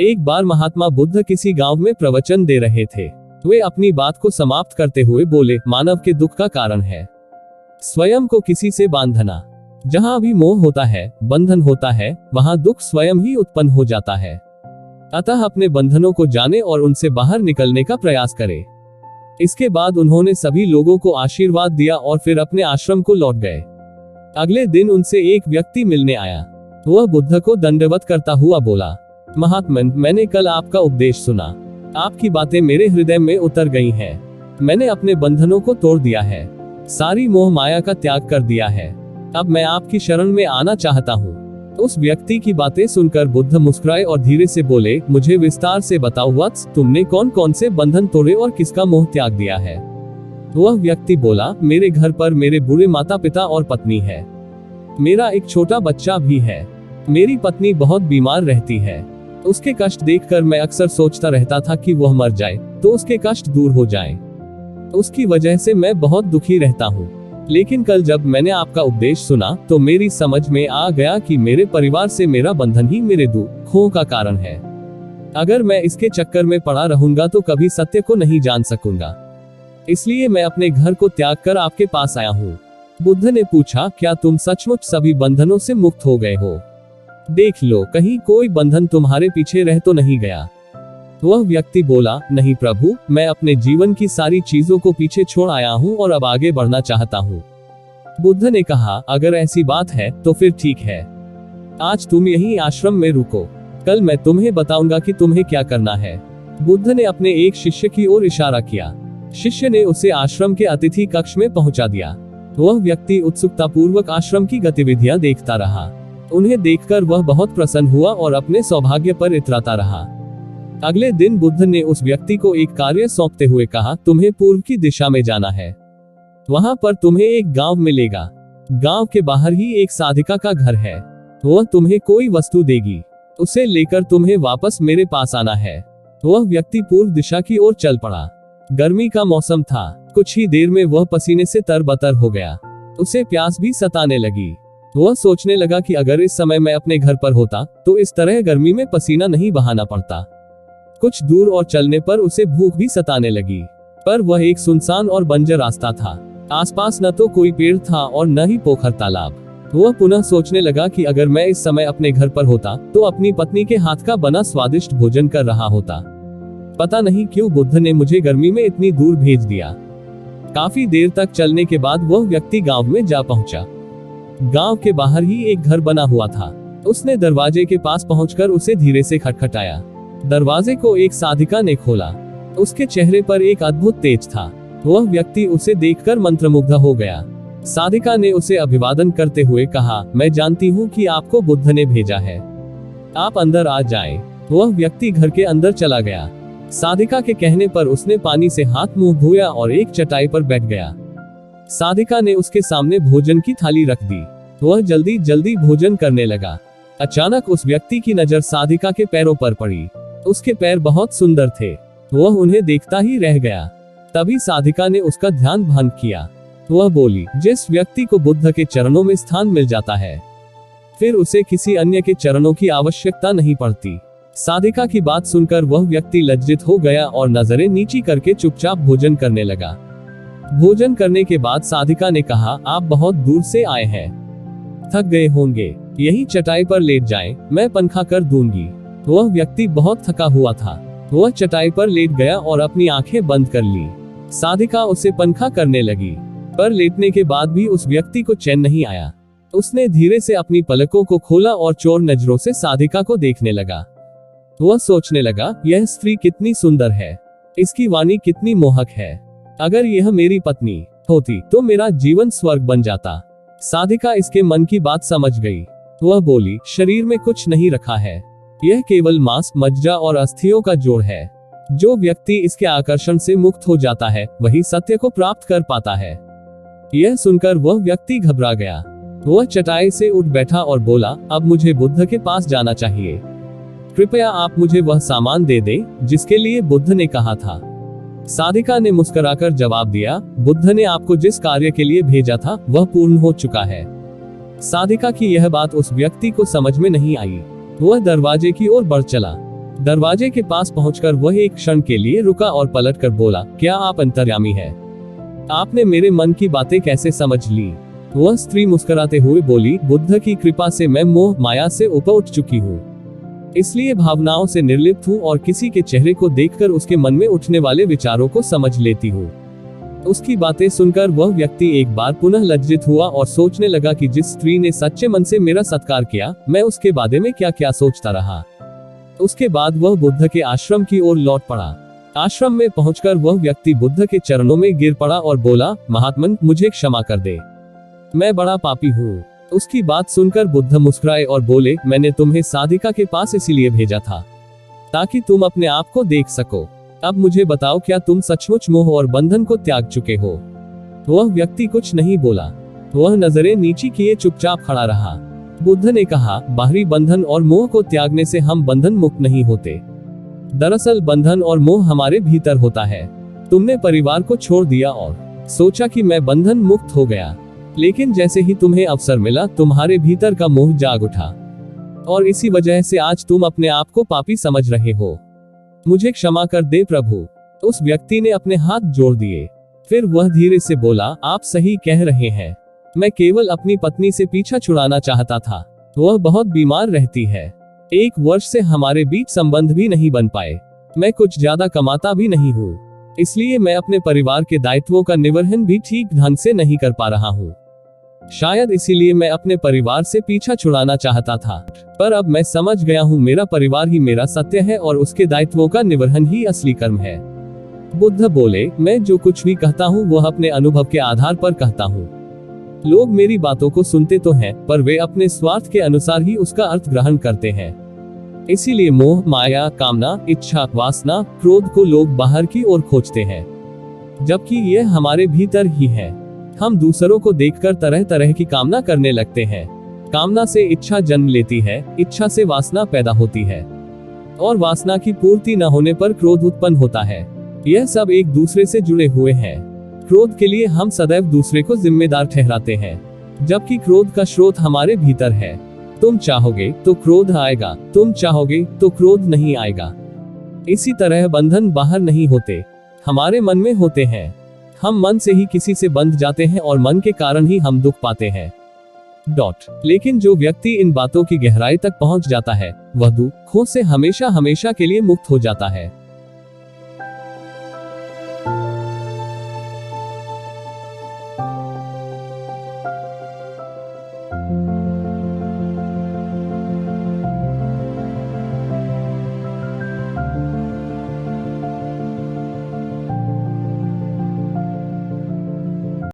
एक बार महात्मा बुद्ध किसी गांव में प्रवचन दे रहे थे। वे अपनी बात को समाप्त करते हुए बोले, मानव के दुख का कारण है स्वयं को किसी से बांधना। जहां भी मोह होता है, बंधन होता है, वहां दुख स्वयं ही उत्पन्न हो जाता है। अतः अपने बंधनों को जाने और उनसे बाहर निकलने का प्रयास करें। इसके बाद उन्होंने सभी लोगों को आशीर्वाद दिया और फिर अपने आश्रम को लौट गए। अगले दिन उनसे एक व्यक्ति मिलने आया। वह बुद्ध को दंडवत करता हुआ बोला, महात्मन, मैंने कल आपका उपदेश सुना। आपकी बातें मेरे हृदय में उतर गई हैं। मैंने अपने बंधनों को तोड़ दिया है, सारी मोह माया का त्याग कर दिया है। अब मैं आपकी शरण में आना चाहता हूँ। उस व्यक्ति की बातें सुनकर बुद्ध मुस्कुराए और धीरे से बोले, मुझे विस्तार से बताओ वत्स, तुमने कौन कौन से बंधन तोड़े और किसका मोह त्याग दिया है। वह व्यक्ति बोला, मेरे घर पर मेरे बूढ़े माता पिता और पत्नी है। मेरा एक छोटा बच्चा भी है। मेरी पत्नी बहुत बीमार रहती है। उसके कष्ट देखकर मैं अक्सर सोचता रहता था कि वह मर जाए तो उसके कष्ट दूर हो जाएं। उसकी वजह से मैं बहुत दुखी रहता हूँ। लेकिन कल जब मैंने आपका उपदेश सुना तो मेरी समझ में आ गया कि मेरे परिवार से मेरा बंधन ही मेरे दुखों का कारण है। अगर मैं इसके चक्कर में पड़ा रहूंगा तो कभी सत्य को नहीं जान सकूंगा। इसलिए मैं अपने घर को त्याग कर आपके पास आया हूँ। बुद्ध ने पूछा, क्या तुम सचमुच सभी बंधनों से मुक्त हो गए हो? देख लो, कहीं कोई बंधन तुम्हारे पीछे रह तो नहीं गया। वह व्यक्ति बोला, नहीं प्रभु, मैं अपने जीवन की सारी चीजों को पीछे छोड़ आया हूँ और अब आगे बढ़ना चाहता हूँ। बुद्ध ने कहा, अगर ऐसी बात है तो फिर ठीक है। आज तुम यहीं आश्रम में रुको, कल मैं तुम्हें बताऊंगा कि तुम्हें क्या करना है। बुद्ध ने अपने एक शिष्य की ओर इशारा किया। शिष्य ने उसे आश्रम के अतिथि कक्ष में पहुंचा दिया। वह व्यक्ति उत्सुकतापूर्वक आश्रम की गतिविधियां देखता रहा। उन्हें देखकर वह बहुत प्रसन्न हुआ और अपने सौभाग्य पर इतराता रहा। अगले दिन बुद्ध ने उस व्यक्ति को एक कार्य सौंपते हुए कहा, तुम्हें पूर्व की दिशा में जाना है। वहां पर तुम्हें एक गांव मिलेगा। गांव के बाहर ही एक साधिका का घर है। वह तुम्हें कोई वस्तु देगी, उसे लेकर तुम्हें वापस मेरे पास आना है। वह व्यक्ति पूर्व दिशा की ओर चल पड़ा। गर्मी का मौसम था। कुछ ही देर में वह पसीने से तरबतर हो गया। उसे प्यास भी सताने लगी। वह सोचने लगा कि अगर इस समय मैं अपने घर पर होता तो इस तरह गर्मी में पसीना नहीं बहाना पड़ता। कुछ दूर और चलने पर उसे भूख भी सताने लगी, पर वह एक सुनसान और बंजर रास्ता था। आसपास न तो कोई पेड़ था और न ही पोखर तालाब। वह पुनः सोचने लगा कि अगर मैं इस समय अपने घर पर होता तो अपनी पत्नी के हाथ का बना स्वादिष्ट भोजन कर रहा होता। पता नहीं क्यों बुद्ध ने मुझे गर्मी में इतनी दूर भेज दिया। काफी देर तक चलने के बाद वह व्यक्ति गांव में जा पहुंचा। गांव के बाहर ही एक घर बना हुआ था। उसने दरवाजे के पास पहुंचकर उसे धीरे से खटखटाया। दरवाजे को एक साधिका ने खोला। उसके चेहरे पर एक अद्भुत तेज था। वह व्यक्ति उसे देखकर मंत्रमुग्ध हो गया। साधिका ने उसे अभिवादन करते हुए कहा, मैं जानती हूँ कि आपको बुद्ध ने भेजा है, आप अंदर आ जाएं। वह व्यक्ति घर के अंदर चला गया। साधिका के कहने पर उसने पानी से हाथ मुंह धोया और एक चटाई पर बैठ गया। साधिका ने उसके सामने भोजन की थाली रख दी। वह जल्दी जल्दी भोजन करने लगा। अचानक उस व्यक्ति की नजर साधिका के पैरों पर पड़ी। उसके पैर बहुत सुंदर थे। वह उन्हें देखता ही रह गया। तभी साधिका ने उसका ध्यान भंग किया। वह बोली, जिस व्यक्ति को बुद्ध के चरणों में स्थान मिल जाता है फिर उसे किसी अन्य के चरणों की आवश्यकता नहीं पड़ती। साधिका की बात सुनकर वह व्यक्ति लज्जित हो गया और नजरें नीची करके चुपचाप भोजन करने लगा। भोजन करने के बाद साधिका ने कहा, आप बहुत दूर से आए हैं, थक गए होंगे, यही चटाई पर लेट जाएं, मैं पंखा कर दूंगी। वह व्यक्ति बहुत थका हुआ था। वह चटाई पर लेट गया और अपनी आंखें बंद कर ली। साधिका उसे पंखा करने लगी, पर लेटने के बाद भी उस व्यक्ति को चैन नहीं आया। उसने धीरे से अपनी पलकों को खोला और चोर नजरों से साधिका को देखने लगा। वह सोचने लगा, यह स्त्री कितनी सुंदर है, इसकी वाणी कितनी मोहक है। अगर यह मेरी पत्नी होती तो मेरा जीवन स्वर्ग बन जाता। साधिका इसके मन की बात समझ गई। वह बोली, शरीर में कुछ नहीं रखा है, यह केवल मांस, मज्जा और अस्थियों का जोड़ है। जो व्यक्ति इसके आकर्षण से मुक्त हो जाता है वही सत्य को प्राप्त कर पाता है। यह सुनकर वह व्यक्ति घबरा गया। वह चटाई से उठ बैठा और बोला, अब मुझे बुद्ध के पास जाना चाहिए। कृपया आप मुझे वह सामान दे दें जिसके लिए बुद्ध ने कहा था। साधिका ने मुस्कुराकर जवाब दिया, बुद्ध ने आपको जिस कार्य के लिए भेजा था वह पूर्ण हो चुका है। साधिका की यह बात उस व्यक्ति को समझ में नहीं आई। वह दरवाजे की ओर बढ़ चला। दरवाजे के पास पहुंचकर वह एक क्षण के लिए रुका और पलटकर बोला, क्या आप अंतर्यामी हैं? आपने मेरे मन की बातें कैसे समझ ली? वह स्त्री मुस्कुराते हुए बोली, बुद्ध की कृपा से मैं मोह माया से ऊपर उठ चुकी हूँ, इसलिए भावनाओं से निर्लिप्त हूँ और किसी के चेहरे को देखकर उसके मन में उठने वाले विचारों को समझ लेती हूँ। उसकी बातें सुनकर वह व्यक्ति एक बार पुनः लज्जित हुआ और सोचने लगा कि जिस स्त्री ने सच्चे मन से मेरा सत्कार किया, मैं उसके बारे में क्या क्या सोचता रहा। उसके बाद वह बुद्ध के आश्रम की ओर लौट पड़ा। आश्रम में पहुंचकर वह व्यक्ति बुद्ध के चरणों में गिर पड़ा और बोला, महात्मन, मुझे क्षमा कर दे, मैं बड़ा पापी हूँ। उसकी बात सुनकर बुद्ध मुस्कुराए और बोले, मैंने तुम्हें साधिका के पास इसीलिए भेजा था ताकि तुम अपने आप को देख सको। अब मुझे बताओ, क्या तुम सचमुच मोह और बंधन को त्याग चुके हो? वह व्यक्ति कुछ नहीं बोला, वह नजरें नीचे किए चुपचाप खड़ा रहा। बुद्ध ने कहा, बाहरी बंधन और मोह को त्यागने से हम बंधन मुक्त नहीं होते। दरअसल बंधन और मोह हमारे भीतर होता है। तुमने परिवार को छोड़ दिया और सोचा कि मैं बंधन मुक्त हो गया, लेकिन जैसे ही तुम्हें अवसर मिला, तुम्हारे भीतर का मोह जाग उठा और इसी वजह से आज तुम अपने आप को पापी समझ रहे हो। मुझे क्षमा कर दे प्रभु। उस व्यक्ति ने अपने हाथ जोड़ दिए। फिर वह धीरे से बोला, आप सही कह रहे हैं, मैं केवल अपनी पत्नी से पीछा छुड़ाना चाहता था। वह बहुत बीमार रहती है। 1 वर्ष से हमारे बीच संबंध भी नहीं बन पाए। मैं कुछ ज्यादा कमाता भी नहीं हूँ, इसलिए मैं अपने परिवार के दायित्वों का निर्वहन भी ठीक ढंग से नहीं कर पा रहा हूँ। शायद इसीलिए मैं अपने परिवार से पीछा छुड़ाना चाहता था, पर अब मैं समझ गया हूँ, मेरा परिवार ही मेरा सत्य है और उसके दायित्वों का निर्वहन ही असली कर्म है। बुद्ध बोले, मैं जो कुछ भी कहता हूँ वह अपने अनुभव के आधार पर कहता हूँ। लोग मेरी बातों को सुनते तो हैं, पर वे अपने स्वार्थ के अनुसार ही उसका अर्थ ग्रहण करते हैं। इसीलिए मोह, माया, कामना, इच्छा, वासना, क्रोध को लोग बाहर की ओर खोजते हैं, जबकि यह हमारे भीतर ही है। हम दूसरों को देखकर तरह तरह की कामना करने लगते हैं। कामना से इच्छा जन्म लेती है, इच्छा से वासना पैदा होती है और वासना की पूर्ति न होने पर क्रोध उत्पन्न होता है। यह सब एक दूसरे से जुड़े हुए हैं। क्रोध के लिए हम सदैव दूसरे को जिम्मेदार ठहराते हैं, जबकि क्रोध का स्रोत हमारे भीतर है। तुम चाहोगे तो क्रोध आएगा, तुम चाहोगे तो क्रोध नहीं आएगा। इसी तरह बंधन बाहर नहीं होते, हमारे मन में होते हैं। हम मन से ही किसी से बंध जाते हैं और मन के कारण ही हम दुख पाते हैं। लेकिन जो व्यक्ति इन बातों की गहराई तक पहुंच जाता है, वह दुखों से हमेशा हमेशा के लिए मुक्त हो जाता है।